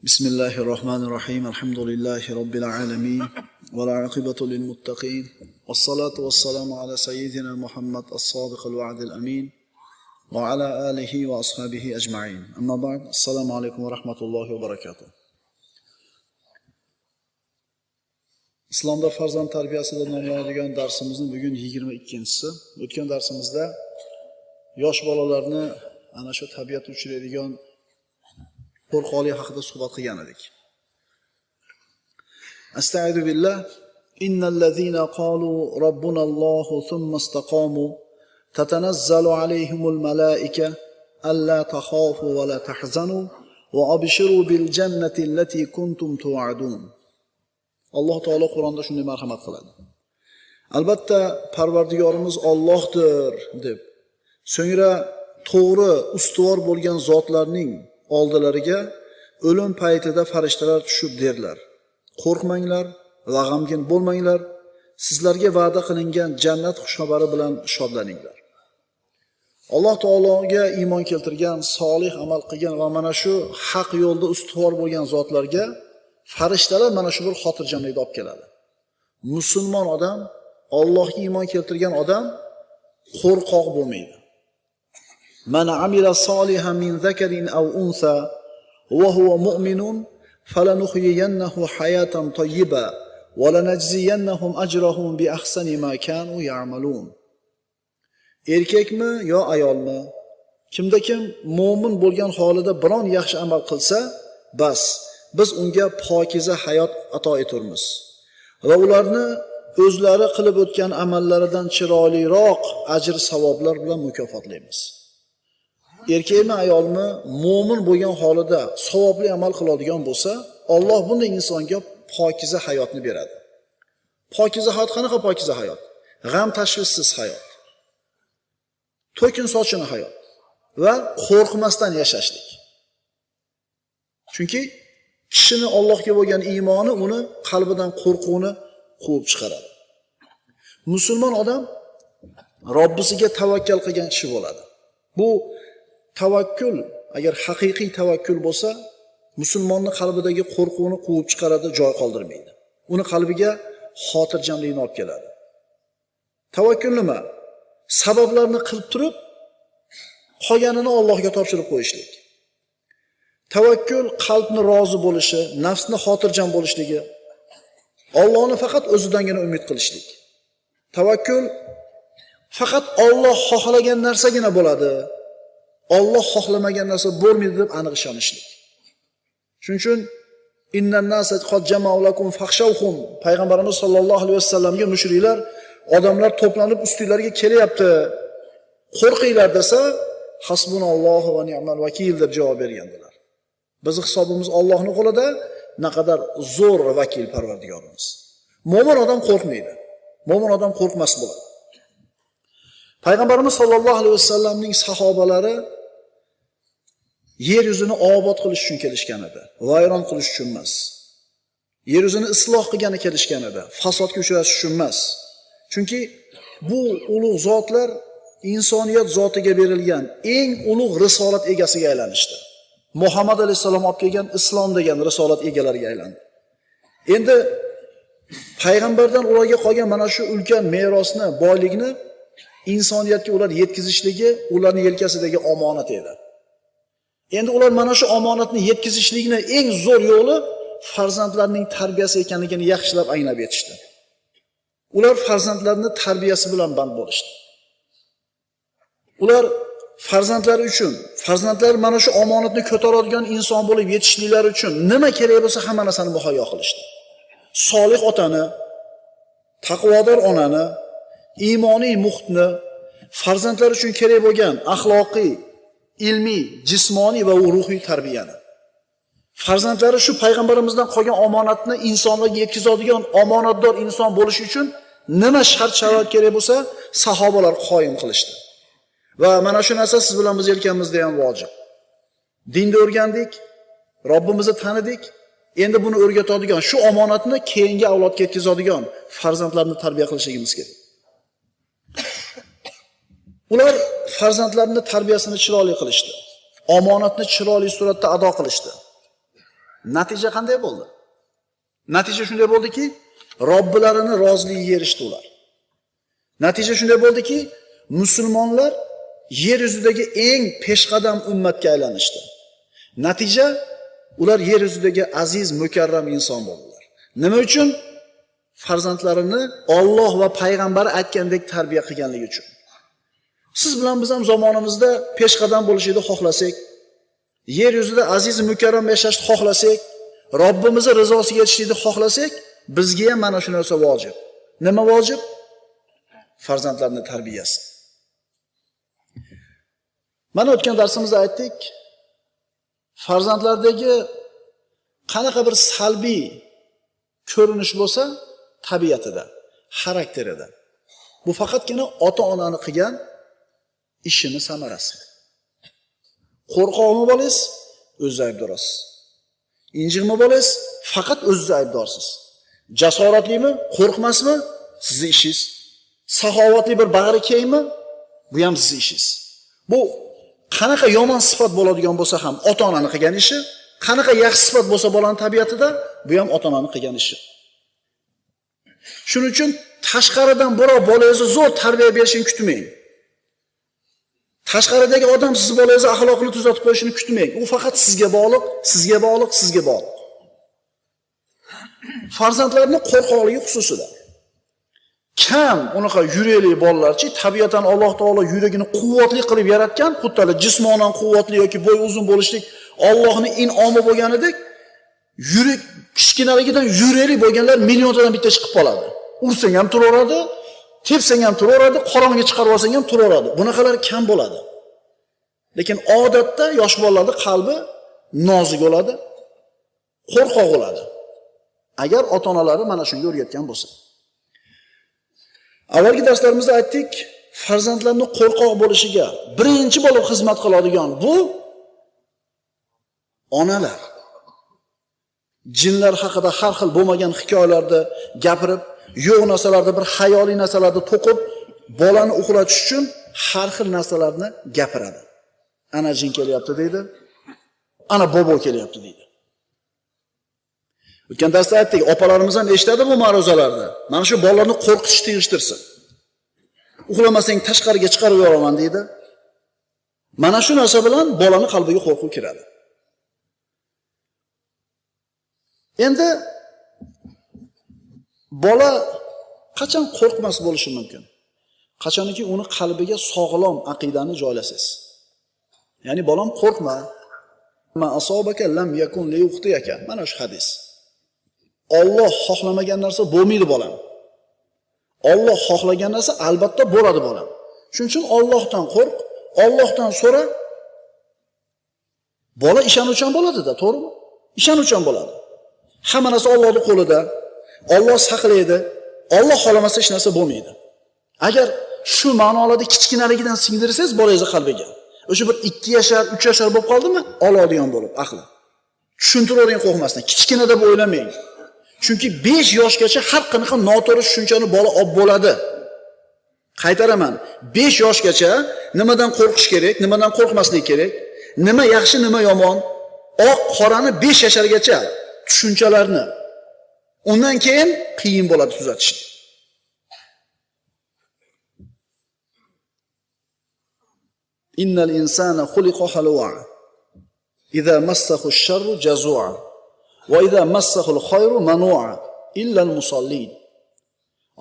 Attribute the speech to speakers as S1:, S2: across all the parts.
S1: Bismillahirrahmanirrahim. Alhamdulillahi Rabbil alamin. Wal aqibatu lil muttaqin. Wassalatu wassalamu ala sayyidina Muhammad as-sadiq al-wa'd al-amin. Wa ala alihi wa ashabihi ajma'in. Amma ba'd. Assalomu alaykum va rahmatullohi va barakatuh. Islomda farzand tarbiyasida nomlanadigan darsimizni bugun 22-si. O'tgan darsimizda yosh bolalarni ana shu tabiatda uchraydigan qo'rqoqlik haqida suhbat qilgan edik. Astagfiru billah. Innal ladzina qalu robbuna Allohu thumma istaqamu tatanazzalu alayhimul malaika alla takhafu wa la tahzanu wa abshiru bil jannati allati kuntum tu'adun. Alloh taolo Qur'onda shunday marhamat qiladi. Albatta Parvardigorimiz Allohdir deb, so'ngra to'g'ri ustuvor bo'lgan zotlarning oldilariga o'lim paytida farishtalar tushib derlar: qo'rqmanglar va g'amgin bo'lmanglar, sizlarga va'da qilingan jannat xushxabari bilan shodlaninglar. Alloh taologa iymon keltirgan, solih amal qilgan va mana shu haq yo'lda ustuvor bo'lgan zotlarga farishtalar mana shu bir xotirjamlikni olib keladi. Musulmon odam, Allohga iymon keltirgan odam qo'rqoq bo'lmaydi. Man amila solihan min zakarin aw unsa wa huwa mu'minun falanuhyiyannahu hayatan tayyiba wa lanajziyannahum ajrahum bi ahsani ma kanu ya'malun. Erkakmi yo ayolmi, kimda kim mo'min bo'lgan holida biron yaxshi amal qilsa, bas biz unga pokiza hayot ato etamiz va ularni o'zlari qilib o'tgan amallaridan chiroyliroq ajr savoblar bilan mukofotlaymiz. Erkakmi ayolmi mo'min bo'lgan holida savobli amal qiladigan bo'lsa, Alloh bunday insonga pokiza hayotni beradi. Pokiza hayot qanaqa pokiza hayot? G'am tashvissiz hayot, to'kin sochini hayot va qo'rqmasdan yashashlik. Chunki kishini Allohga bo'lgan iymoni uni qalbidan qo'rquvni quvib chiqaradi. Musulmon odam Robbisiga tavakkal qilgan kishi bo'ladi. Bu tavakkul, agar haqiqiy tavakkul bo'lsa, musulmonning qalbidagi qo'rquvni quvib chiqaradi, joy qoldirmaydi. Uni qalbiga xotirjamlikni olib keladi. Tavakkul nima? Sabablarni qilib turib, qolganini Allohga topshirib qo'yishlik. Tavakkul qalbni rozi bo'lishi, nafsni xotirjam bo'lishligi, Allohni faqat o'zidangina umid qilishlik. Tavakkul faqat Alloh xohlagan narsagina bo'ladi. Alloh xohlamagan narsa bo'lmaydi deb aniq ishonishlik. Shuning uchun innan nasa qad jama'u lakum fakhshawhum, payg'ambarimiz sollallohu alayhi vasallamga mushriklar odamlar to'planib ustinglarga kelyapti, qo'rqinglar desa, hasbunallohu va ni'mal vakil deb javob bergandilar. Bizning hisobimiz Allohning qo'lida, naqadar zo'r vakil Parvardigorimiz. Mo'min odam qo'rqmaydi. Mo'min odam qo'rqmas bo'ladi. Payg'ambarimiz sollallohu alayhi vasallamning sahobalari yer yuzini obod qilish uchun kelishgan edi, vayron qilish uchun emas. Yer yuzini isloh qilgani kelishgan edi, fasodga uchratish uchun emas. Chunki bu ulug' zotlar insoniyat zotiga berilgan eng ulug' risolat egasiga aylanishdi. Muhammad alayhisalom olib kelgan islom degan risolat egalariga aylandi. Endi payg'ambardan ularga qolgan mana shu ulkan merosni, boylikni insoniyatga ular yetkazishligi ularning yelkasidagi omonat edi. Endi ular mana shu omonatni yetkazishlikni eng zo'r yo'li farzandlarining tarbiyasi ekanligini yaxshilab anglab yetishdi. Ular farzandlarining tarbiyasi bilan band bo'lishdi. Ular farzandlari uchun, farzandlari mana shu omonatni ko'taradigan inson bo'lib yetishliklari uchun nima kerak bo'lsa hamma narsani muhayyo qilishdi. Solih otani, taqvodor onani, iymoniy muhitni, farzandlar uchun kerak bo'lgan axloqiy, ilmiy, jismoniy va ruhiy tarbiyani. Farzandlari shu payg'ambarimizdan qolgan omonatni insonlarga yetkazadigan omonatdor inson bo'lish uchun nima shart-sharoit kerak bo'lsa, sahobalar qoyim qilishdi. Va mana shu narsa siz bilan biz yelkamizda ham vojib. Dinni o'rgandik, Robbimizni tanidik, endi buni o'rgatadigan, shu omonatni keyingi avlodga yetkazadigan farzandlarni tarbiya qilishimiz kerak. Ular farzandlarining tarbiyasini chiroyli qilishdi. Omonatni chiroyli suratda ado qilishdi. Natija qanday bo'ldi? Natija shunday bo'ldiki, Robbilarini roziligiga erishdi ular. Natija shunday bo'ldiki, musulmonlar yer yuzidagi eng peshqadam ummatga aylanishdi. Natija ular yer yuzidagi aziz, mukarram inson bo'ldilar. Nima uchun? Farzandlarini Alloh va payg'ambar aytgandek tarbiya qilganligi uchun. Siz bilan biz ham zamonimizda peshqadam bo'lishni xohlasak, yer yuzida aziz, mukarram yashashni xohlasak, Robbimizning rizosiga yetishishni xohlasak, bizga ham mana shu narsa vojib. Nima vojib? Farzandlarning tarbiyasi. Mana o'tgan darsimizda aytdik, farzandlardagi qanaqa bir salbiy ko'rinish bo'lsa, tabiatida, xarakterida. Bu faqatgina ota-onani qilgan ishini samarasi. Qo'rqoqmi bo'lingiz, o'zingiz aybdorsiz. Injiqmi bo'lingiz, faqat o'zingiz aybdorsiz. Jasoratlimi, qo'rqmasmi, sizning ishingiz. Saxovatli bir bag'ri kengmi, bu ham sizning ishingiz. Bu qanaqa yomon sifat bo'ladigan bo'lsa ham ota-onaning qilgan ishi, qanaqa yaxshi sifat bo'lsa bolaning tabiatida, bu ham ota-onaning qilgan ishi. Shuning uchun tashqaridan birov bolangizni zo'r tarbiya berishini kutmang. Tashqaridagi odam siz bolangizni axloqini tuzatib qo'yishini kutmang. U faqat sizga bog'liq, sizga bog'liq, sizga bog'liq. Farzandlarning qo'rqoqligi xususida. Kam unaqa yurakli bolalarchi, tabiatan Alloh taolo yuragini quvvatli qilib yaratgan, xuddi jismonan quvvatli yoki bo'y uzun bo'lishlik Allohning in'omi bo'lganidek, yurak kichkinaligidan yurakli bo'lganlar milliondan bitta chiqib qoladi. Ursang ham turaveradi, tepsang ham turaveradi, qorong'i chiqarib olsang ham turaveradi. Bunaqalar kam bo'ladi. Lekin odatda yosh bolalarning qalbi nozik bo'ladi, qo'rqoq bo'ladi. Agar ota-onalari mana shunga o'rgatgan bo'lsa. Avvalgi darslarimizda aytdik, farzandlarning qo'rqoq bo'lishiga birinchi bo'lib xizmat qiladigan bu onalar. Jinlar haqida har xil bo'lmagan hikoyalarni gapirib, yo'q narsalarni bir xayoliy narsalarni to'qib, bolani uxlatish uchun har xil narsalarni gapiradi. Ana jin kelyapti deydi. Ana bobo kelyapti deydi. O'tgan darsda aytdik, opalarimiz ham eshitadi bu ma'ruzalarni. Mana shu bolalarni qo'rqitish tegishtirsin. Uxlamasang tashqariga chiqarib yuboraman deydi. Mana shu narsa bilan bolani qalbiga qo'rquv kiradi. Endi bola qachon qo'rqmas bo'lishi mumkin? Qachonki uni qalbiga sog'lom aqidani joylasangiz. Ya'ni bolam qo'rqma. Ma asobaka lam yakun liyuxtiyaka. Mana shu hadis. Alloh xohlamagan narsa bo'lmaydi bolam. Alloh xohlagan narsa albatta bo'ladi bolam. Shuning uchun Allohdan qo'rq, Allohdan so'ra. Bola ishonuvchan bo'ladi-da, to'g'rimi? Ishonuvchan bo'ladi. Hamma narsa Allohning qo'lida. Alloh saqlaydi. Alloh xohlamasa hech narsa bo'lmaydi. Agar shu ma'nolarda kichkinaligidan singdirsangiz bolangizning qalbiga, o'sha bir 2 yashar, 3 yashar bo'lib qoldimi, oladigan bo'lib aqli. Tushuntiravering qo'rqmasdan, kichkina deb o'ylamang. Chunki 5 yoshgacha har qanaqa noto'g'ri tushunchani bola olib bo'ladi. Qaytaraman, 5 yoshgacha nimadan qo'rqish kerak, nimadan qo'rqmaslik kerak, nima yaxshi, nima yomon, oq, qorani 5 yashargacha tushunchalarni. Undan keyin qiyin bo'ladi tuzatish. Innal insana xuliqa halu'a. Idza massahu ash-sharru jazu'a. Va idza massahu al-khayru manu'a illa al-musallin.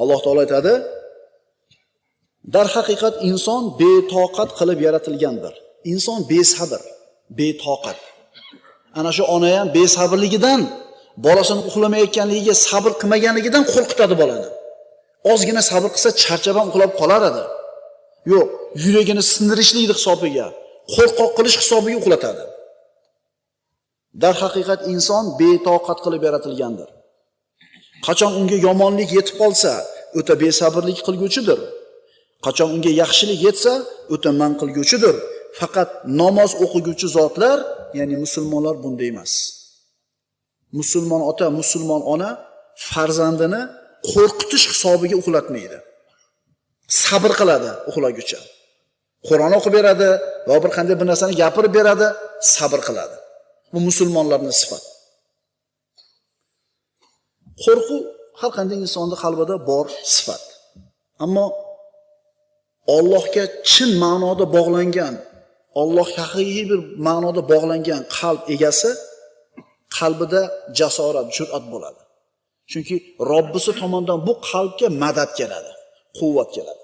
S1: Alloh taolo aytadi, dar haqiqat inson betoqat qilib yaratilgandir. Inson besabr, betoqat. Ana shu ona ham besabrligidan, bolasini uxlamayotganligiga sabr qilmaganligidan qo'rqitadi bolani. Ozgina sabr qilsa charchab ham uxlab qolar edi. Yo'q, yuragini sindirishlik hisobiga, qo'rqoq qilish hisobiga uxlatadi. Dar haqiqat inson betoqat qilib yaratilgandir. Qachon unga yomonlik yetib qolsa, o'ta besabrlik qilguvchidir. Qachon unga yaxshilik yetsa, o'ta man qilguvchidir. Faqat namoz o'qiguvchi zotlar, ya'ni musulmonlar bunday emas. Musulmon ota, musulmon ona farzandini qo'rqitish hisobiga uxlatmaydi. Sabr qiladi uxlaguncha. Qur'on o'qib beradi va bir qanday bir narsani gapirib beradi, sabr qiladi. Bu musulmonlarning sifati. Qo'rquv har qanday insonning qalbida bor sifat. Ammo Allohga chin ma'noda bog'langan, Allohga haqiqiy bir ma'noda bog'langan qalb egasi qalbida jasorat, jur'at bo'ladi. Chunki Robbisi tomonidan bu qalbga madad keladi, quvvat keladi.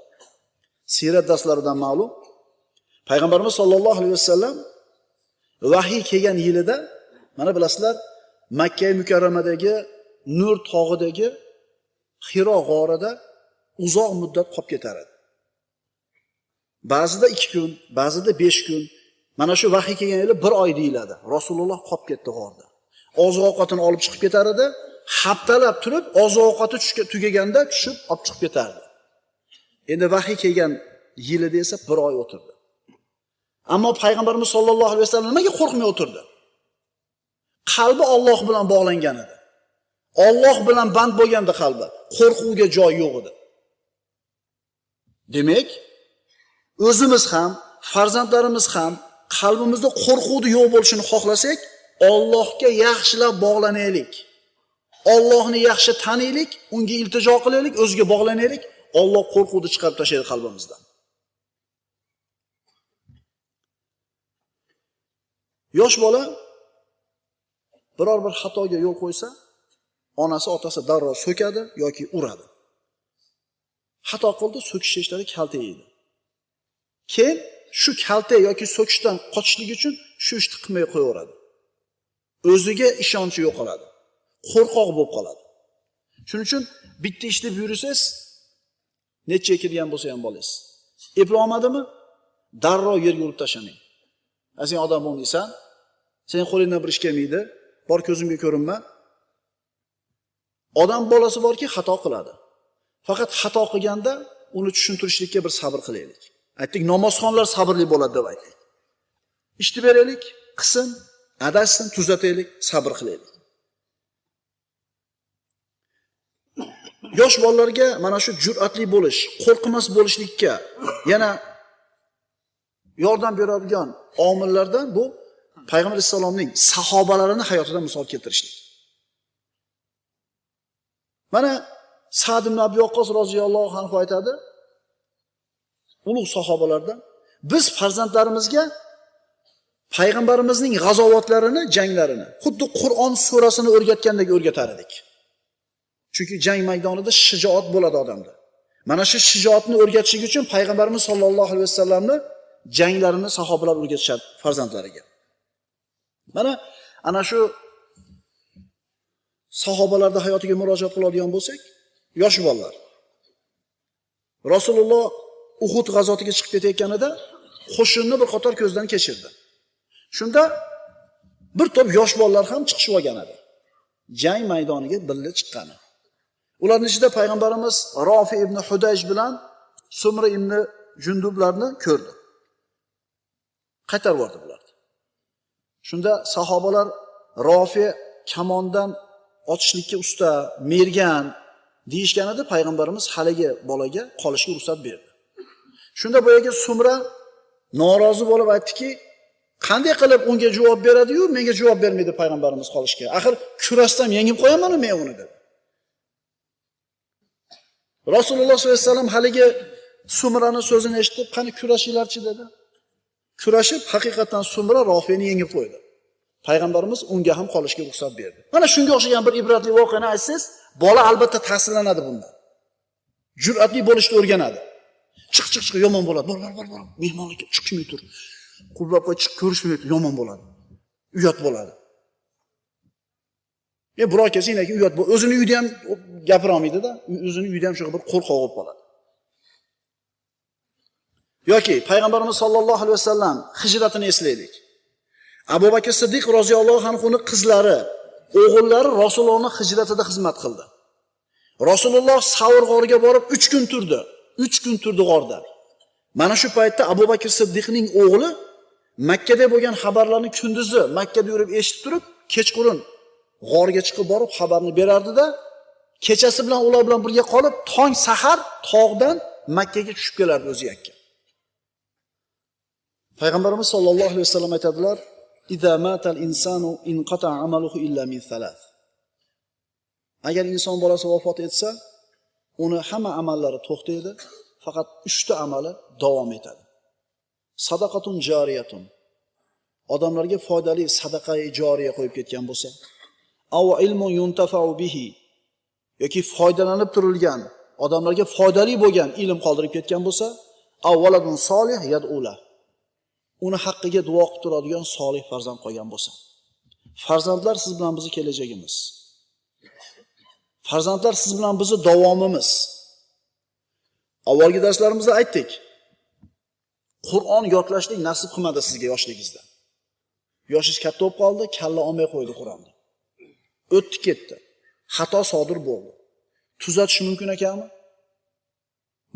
S1: Sirat darslaridan ma'lum, Payg'ambarimiz sollallohu alayhi vasallam vahiy kelgan yilida, mana bilasizlar, Makka mukarramadagi Nur tog'idagi Hiro g'orida uzoq muddat qolib ketar edi. Ba'zida 2 kun, ba'zida 5 kun. Mana shu vahiy kelgan yili 1 oy deyiladi. Rasululloh qolib ketdi g'orda. Oziq-ovqatini olib chiqib ketar edi, haftalab turib, oziq-ovqati tugaganda tushib olib chiqib ketardi. Endi vahiy kelgan yilida esa 1 oy o'tirdi. Ammo payg'ambarimiz sollallohu alayhi vasallam nimaga qo'rqmay o'tirdi? Qalbi Alloh bilan bog'langan edi. Alloh bilan band bo'lganda qalbi, qo'rquvga joy yo'q edi. Demak, o'zimiz ham, farzandlarimiz ham qalbimizda qo'rquvni yo'q bo'lishini xohlasak, Allohga yaxshilab bog'lanaylik. Allohni yaxshi taniylik, unga iltijo qilaylik, o'ziga bog'lanaylik. Alloh qo'rquvni chiqarib tashlaydi qalbimizdan. Yosh bola biror bir xatoga yo'l qo'ysa, onasi, otasi darrov so'kadi yoki uradi. Xato qildi, so'kish ishlari kalta yeydi. Keyin shu kalta yoki so'kishdan qochishlik uchun shu ishni qilmay qo'yaveradi. O'ziga ishonchi yo'qoladi. Qo'rqoq bo'lib qoladi. Shuning uchun bitta ishni buyursangiz, necha kirgan bo'lsa ham bolangiz. Eplolmadimi? Darrov yerga urib tashlamang. Sen odam bo'lmaysan. Sen qo'lingdan bir ish kelmaydi. Bor ko'zimga ko'rinma. Odam bolasi borki, xato qiladi. Faqat xato qilganda uni tushuntirishlikka bir sabr qilaylik. Aytdik, namozxonlar sabrli bo'ladi deb aytdik. Ishni beraylik, qilsin, adashsin, tuzataylik, sabr qilaylik. Yosh bolalarga mana shu jur'atli bo'lish, qo'rqmas bo'lishlikka yana yordam beradigan omillardan bu Payg'ambar sollallohu sahobalarini hayotidan misol keltirishlik. Mana Sa'd ibn Abi Waqqos roziyallohu anhu aytadi, ulug' sahobalardan, biz farzandlarimizga payg'ambarimizning g'azovatlarini, janglarini xuddi Qur'on surasini o'rgatgandek o'rgatar edik. Chunki jang maydonida shijoat bo'ladi odamda. Mana shu shijoatni o'rgatishlik uchun payg'ambarimiz sollallohu alayhi vasallamni janglarini sahobalar o'rgatishadi farzandlariga. Mana ana shu sahobalarda hayotiga murojaat qiladigan bo'lsak, yosh bolalar. Rasululloh Uhud g'azotiga chiqib ketayotganida qo'shinni bir qator ko'zdan kechirdi. Shunda bir to'p yosh bolalar ham chiqishib olgan edi. Jang maydoniga birga chiqqani. Ularning ichida payg'ambarimiz Rofi ibn Hudayj bilan Sumra ibn Jundublarni ko'rdi. Qaytarib yubordi bularni. Shunda sahobalar Rofi kamondan otishlikka usta, mergan deyishganida payg'ambarimiz haligi bolaga qolishga ruxsat berdi. Shunda boyaga Sumra norozi bo'lib aytdiki, qanday qilib unga javob beradi-yu, menga javob bermaydi payg'ambarimiz qolishga. Axir kurasdan yengib qo'yaman-ku men uni dedi. Rasululloh sollallohu alayhi vasallam haligi Sumrani so'zini eshitib, qani kurashinglarchi dedi. Kurashib, haqiqatan Sumra Rofini yengib qo'ydi. Payg'ambarimiz unga ham qolishga ruxsat berdi. Mana shunga o'xshagan bir ibratli voqeani aytsangiz, bola albatta ta'sirlanadi bundan. Jur'atli bo'lishni o'rganadi. Chiq yomon bo'ladi. Bor. Mehmonlikka chiqmay tur. Qullab qo'y, chiq ko'rishmay tur, yomon bo'ladi. Uyat bo'ladi. Biror kelsa-ki uyat bo'l. O'zini uyda ham gapira olmaydi-da, o'zini uyda ham shu bir qo'rqoq bo'lib qoladi. Yoki payg'ambarimiz sollallohu alayhi vasallam hijratini eslaylik. Abu Bakr Siddiq roziyallohu anhuning qizlari, o'g'illari Rasulullohning hijratida xizmat qildi. Rasululloh Savr g'origa borib 3 kun turdi. 3 kun turdi g'orda. Mana shu paytda Abu Bakr Siddiqning o'g'li Makkada bo'lgan xabarlarni kunduzi Makkada yurib eshitib turib, kechqurun g'orga chiqib borib xabarni berardi-da, kechasi bilan ular bilan birga qolib, tong sahar tog'dan Makkaga tushib kelardi o'zi yakka. Payg'ambarimiz sollallohu alayhi vasallam aytadilar: "Idza matal insanu inqata amaluhu illa min thalath." Agar inson bolasi vafot etsa, uni hamma amallari to'xtaydi, faqat 3 ta amali davom etadi. Sadaqatun jariyatun. Odamlarga foydali sadaqa-i joriya qo'yib ketgan bo'lsa, aw ilmun yuntafa'u bihi, yoki foydalanib turilgan, odamlarga foydali bo'lgan ilm qoldirib ketgan bo'lsa, avvaladun solih yad'ula. Uni haqqiga duo qilib turadigan solih farzand qolgan bo'lsa. Farzandlar siz bilan bizning kelajagimiz. Farzandlar siz bilan bizning davomimiz. Avvalgi darslarimizda aytdik. Qur'on yodlashlik nasib qilmadi sizga yoshligingizda. Yoshingiz katta bo'lib qoldi, kalla olmay qo'ydi Qur'onni. O'tdi ketdi. Xato sodir bo'ldi. Tuzatish mumkin ekanmi?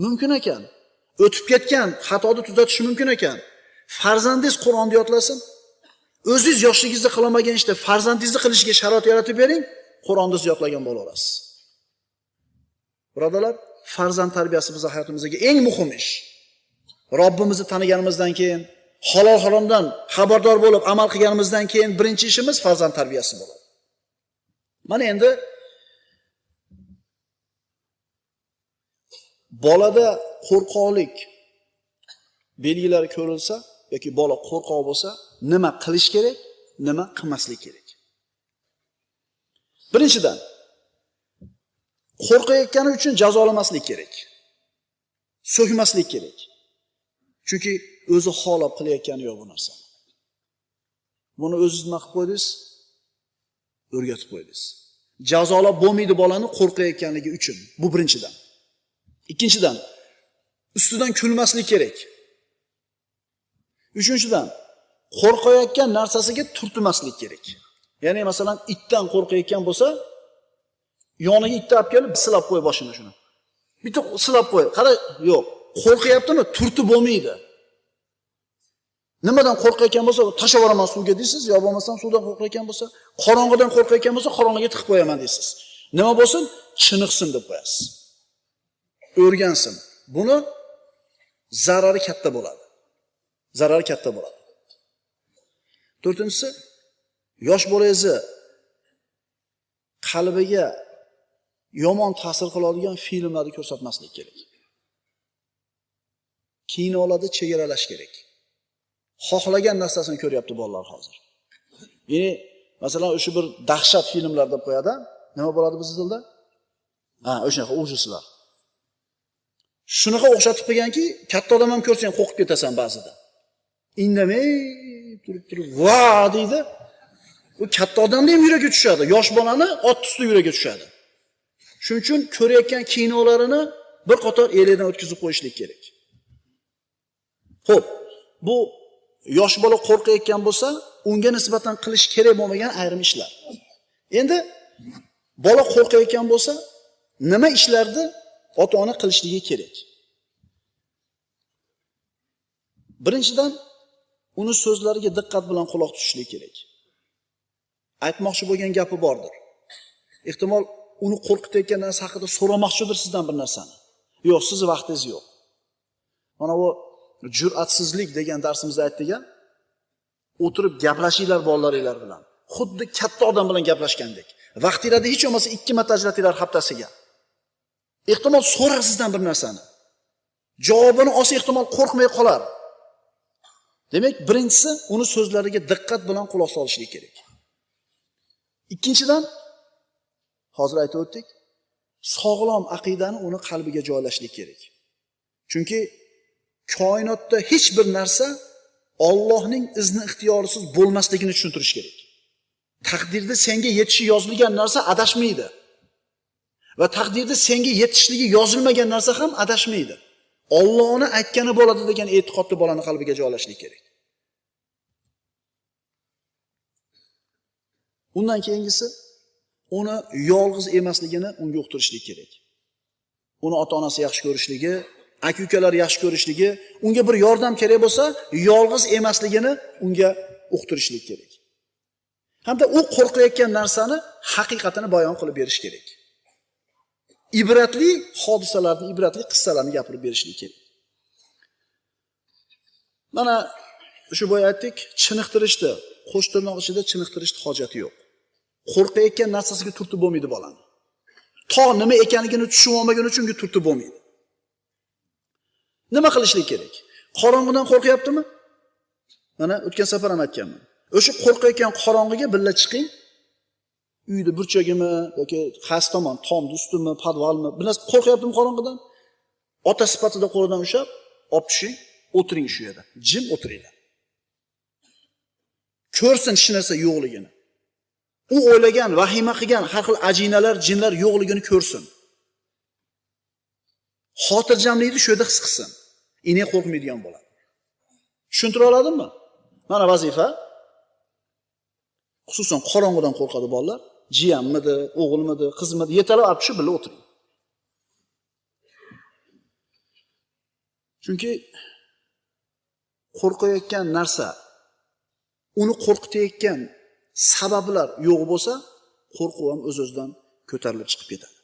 S1: Mumkin ekan. O'tib ketgan xatoni tuzatish mumkin ekan. Farzandingiz Qur'onni yodlasin. O'zingiz yoshligingizda qilmagan ishda farzandingizni qilishiga sharoit yaratib bering, Qur'onni yodlagan bo'laverasiz. Birodalar, farzand tarbiyasi bizning hayotimizga eng muhim ish. Robbimizni taniganimizdan keyin, halol haromdan xabardor bo'lib amal qilganimizdan keyin birinchi ishimiz farzand tarbiyasi bo'ladi. Mana endi bolada qo'rqoqlik belgilari ko'rilsa yoki bola qo'rqoq bo'lsa, nima qilish kerak, nima qilmaslik kerak? Birinchidan, qo'rqayotgani uchun jazolamaslik kerak. So'kmaslik kerak. Chunki o'zi xohlab qilayotgani yo'q bu narsa. Buni o'zingiz nima qilib qo'ydingiz? O'rgatib qo'ydingiz. Jazolab bo'lmaydi bolani qo'rqayotganligi uchun. Bu birinchidan. Ikkinchidan, ustidan kulmaslik kerak. Uchinchidan, qo'rqayotgan narsasiga turtmaslik kerak. Ya'ni masalan, itdan qo'rqayotgan bo'lsa, yoniga itni olib kelib silab qo'y boshini shuni. Bitta silab qo'y. Qara, yo'q. Qo'rqyaptimi? Turtib bo'lmaydi. Nimadan qo'rqayotgan bo'lsa, tashlab yuboraman suvga deysiz, yo bo'lmasam suvdan qo'rqayotgan bo'lsa, qorong'idan qo'rqayotgan bo'lsa, qorong'iga tiqib qo'yaman deysiz. Nima bo'lsin? Chiniqsin deb qo'yasiz. O'rgansin. Buni zarari katta bo'ladi. Zarari katta bo'ladi. To'rtinchisi, yosh bolangizni qalbiga yomon ta'sir qiladigan filmlarni ko'rsatmaslik kerak. Kinolarda chegaralash kerak. Xohlagan narsasini ko'ryapti bolalar hozir. Ya'ni masalan o'sha bir dahshat filmlar deb qo'yadi. Nima bo'ladi biz tilda? O'shaqa ujuslar. Shunaqa o'xshatib qo'yganki, katta odam ham ko'rsang qo'rqib ketasan ba'zida. Indamay turib va deydi. U katta odamning ham yuragi tushadi. Yosh bolani ot usti yuragi tushadi. Shuning uchun ko'rayotgan kinolarini bir qator eldan o'tkazib qo'yishlik kerak. Xo'p, bu yosh bola qo'rqayotgan bo'lsa, unga nisbatan qilish kerak bo'lmagan ayrim ishlar. Endi bola qo'rqayotgan bo'lsa, nima ishlarni ota-ona qilishligi kerak? Birinchidan, uni so'zlariga diqqat bilan quloq tutishlik kerak. Aytmoqchi bo'lgan gapi bordir. Ehtimol uni qo'rqitayotgan narsa haqida so'ramoqchidir sizdan bir narsani. Yo'q, siz vaqtingiz yo'q. Mana bu jur'atsizlik degan darsimizda aytdik-a. O'tirib gaplashinglar bolalaringlar bilan. Xuddi katta odam bilan gaplashgandek. Vaqtingizda hech bo'lmasa 2 marta ajratinglar haftasiga. Ehtimol so'rar sizdan bir narsani. Javobini olsa ehtimol qo'rqmay qolar. Demak, birinchisi uni so'zlariga diqqat bilan quloq solishlik kerak. Ikkinchidan, hozir aytib o'tdik, sog'lom aqidani uni qalbiga joylashlik kerak. Chunki koinotda hech bir narsa Allohning izni ixtiyorisiz bo'lmasligini tushuntirish kerak. Taqdirda senga yetishi yozilgan narsa adashmaydi. Va taqdirda senga yetishligi yozilmagan narsa ham adashmaydi. Allohning aytgani bo'ladi degan e'tiqodni bolani qalbiga joylashlik kerak. Undan keyingisi, uni yolg'iz emasligini unga uqtirishlik kerak. Uni ota-onasi yaxshi ko'rishligi, aka-ukalari yaxshi ko'rishligi, unga bir yordam kerak bo'lsa, yolg'iz emasligini unga uqtirishlik kerak. Hamda u qo'rqayotgan narsani haqiqatini bayon qilib berish kerak. Ibratli hodisalarni, ibratli qissalarni gapirib berishlik kerak. Mana shu bo'yi aytdik, chiniqtirishdi, qo'sh tirnoq ichida chiniqtirishdi hojati yo'q. Qo'rqayotgan narsasiga turtib bo'lmaydi bolani. To nima ekanligini tushunib olmagan uchun unga turtib bo'lmaydi. Nima qilishlik kerak? Qorong'idan qo'rqyaptimi? Mana o'tgan safar ham aytganman. O'sha qo'rqayotgan qorong'iga billa chiqing. Uyda burchagimi yoki qaysi tomon, tomni ustimi, podvalmi, bir narsa qo'rqyaptimi qorong'idan? Ota sifatida qo'lidan ushlab, olib tushing, o'tiring shu yerda. Jim o'tiringlar. Ko'rsin hech narsa yo'qligini. U o'ylagan, vahima qilgan har xil ajinalar, jinlar yo'qligini ko'rsin. Xotirjamlikni shu yerda his qilsin. Ine qo'rqmaydigan bo'ladi. Tushuntira oladimmi? Mana vazifa. Xususan qorong'idan qo'rqadi bolalar, jiyanmidi, o'g'ilmidi, qizmidi, yetalab olib tushib birga o'tiring. Chunki qo'rqayotgan narsa, uni qo'rqitayotgan sabablar yo'q bo'lsa, qo'rquv ham o'z-o'zidan ko'tarilib chiqib ketadi.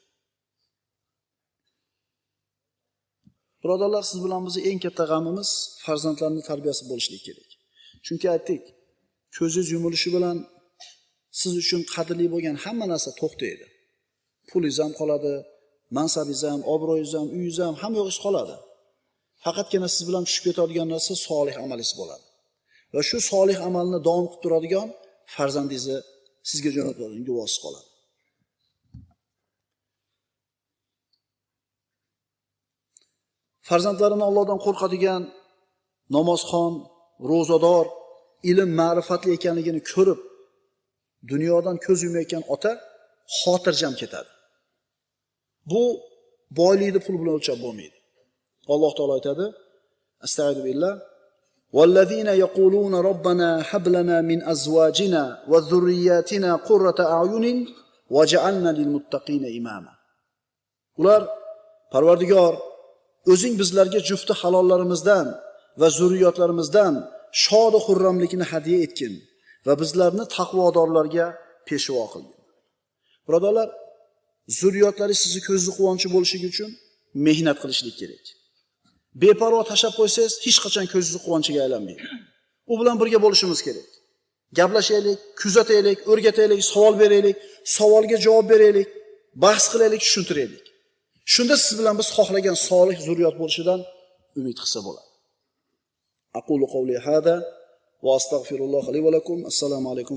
S1: Birodarlar, siz bilan bizning eng katta g'amimiz farzandlarning tarbiyasi bo'lishi kerak. Chunki aytdik, ko'zingiz yumilishi bilan siz uchun qadrli bo'lgan hamma narsa to'xtaydi. Pulingiz ham qoladi, mansabingiz ham, obro'yingiz ham, uyingiz ham, hamma yo'qingiz qoladi. Faqatgina siz bilan tushib ketadigan narsa solih amalingiz bo'ladi. Va shu solih amalni davom qilib turadigan farzandingizni sizga jo'natadigan guvohsiz qoladi. Farzandlarini Allohdan qo'rqadigan, namozxon, ro'zador, ilm ma'rifatli ekanligini ko'rib, dunyodan ko'z yummayotgan ota xotirjam ketadi. Bu boylikni pul bilan o'lchab bo'lmaydi. Alloh taolo aytadi: Astagfiru billah. Vallazina yaquluna robbana hab lana min azwajina va zurriyyatina qurrata a'yunin waj'alna lil muttaqina imama. Ular Parvardigor, o'zing bizlarga jufti halollarimizdan va zurriyotlarimizdan shod va xurramlikni hadiya etgin va bizlarni taqvodorlarga peshvo qilgin. Birodarlar, zurriyotlaringiz sizni ko'zni quvonchi bo'lishligi uchun mehnat qilishlik kerak. Beparvo tashab qo'ysangiz, hech qachon ko'zingizni quvonchiga aylanmaydi. U bilan birga bo'lishimiz kerak. Gaplashaylik, kuzataylik, o'rgataylik, savol beraylik, savolga javob beraylik, bahs qilaylik, tushuntiraylik. Shunda siz bilan biz xohlagan solih zurriyot bo'lishidan umid qilsa bo'ladi. Aqulu qawli hada va astagfirulloh li va lakum. Assalomu alaykum.